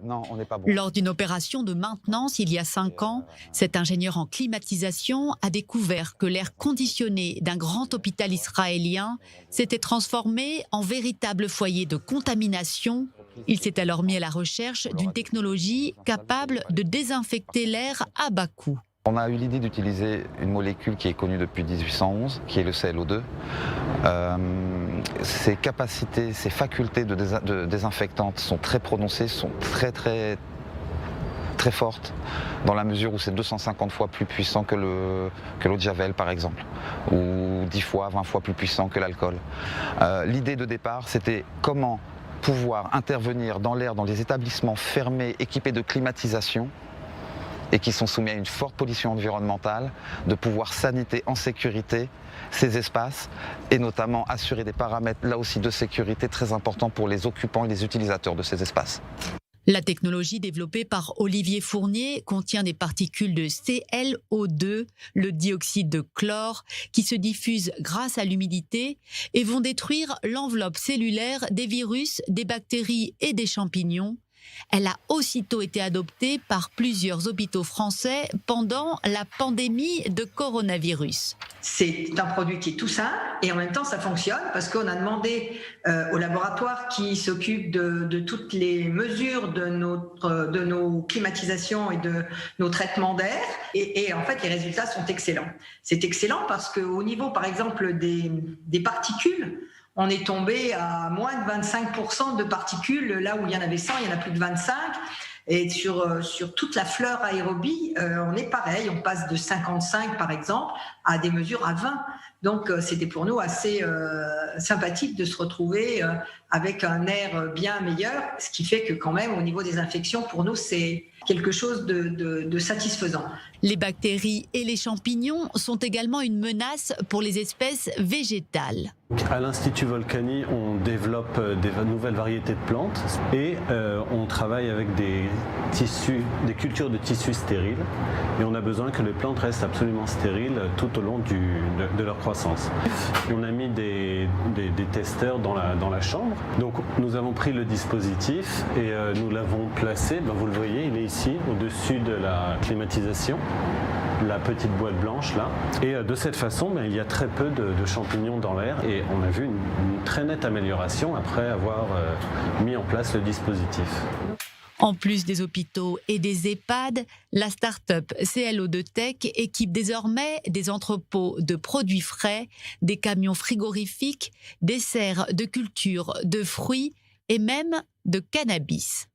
Non, on n'est pas bon. Lors d'une opération de maintenance il y a 5 ans, cet ingénieur en climatisation a découvert que l'air conditionné d'un grand hôpital israélien s'était transformé en véritable foyer de contamination. Il s'est alors mis à la recherche d'une technologie capable de désinfecter l'air à bas coût. On a eu l'idée d'utiliser une molécule qui est connue depuis 1811, qui est le ClO2. Ses capacités, ses facultés de désinfectantes sont très prononcées, sont très fortes, dans la mesure où c'est 250 fois plus puissant que l'eau de Javel par exemple, ou 10 fois, 20 fois plus puissant que l'alcool. L'idée de départ, c'était comment pouvoir intervenir dans l'air, dans les établissements fermés, équipés de climatisation, et qui sont soumis à une forte pollution environnementale, de pouvoir saniter en sécurité ces espaces et notamment assurer des paramètres là aussi de sécurité très importants pour les occupants et les utilisateurs de ces espaces. La technologie développée par Olivier Fournier contient des particules de ClO2, le dioxyde de chlore, qui se diffusent grâce à l'humidité et vont détruire l'enveloppe cellulaire des virus, des bactéries et des champignons. Elle a aussitôt été adoptée par plusieurs hôpitaux français pendant la pandémie de coronavirus. C'est un produit qui est tout simple et en même temps ça fonctionne parce qu'on a demandé au laboratoire qui s'occupe de toutes les mesures de nos climatisations et de nos traitements d'air et en fait les résultats sont excellents. C'est excellent parce qu'au niveau par exemple des particules, on est tombé à moins de 25% de particules, là où il y en avait 100, il y en a plus de 25. Et sur toute la fleur aérobie, on est pareil, on passe de 55 par exemple à des mesures à 20. Donc c'était pour nous assez sympathique de se retrouver avec un air bien meilleur, ce qui fait que quand même au niveau des infections, pour nous c'est quelque chose de satisfaisant. Les bactéries et les champignons sont également une menace pour les espèces végétales. À l'Institut Volcani, on développe des nouvelles variétés de plantes et on travaille avec des cultures de tissus stériles. Et on a besoin que les plantes restent absolument stériles tout au long de leur croissance. On a mis des testeurs dans la chambre. Donc nous avons pris le dispositif et nous l'avons placé, vous le voyez, il est ici au-dessus de la climatisation. La petite boîte blanche là. Et de cette façon, il y a très peu de champignons dans l'air et on a vu une très nette amélioration après avoir mis en place le dispositif. En plus des hôpitaux et des EHPAD, la start-up ClO2 Tech équipe désormais des entrepôts de produits frais, des camions frigorifiques, des serres de culture de fruits et même de cannabis.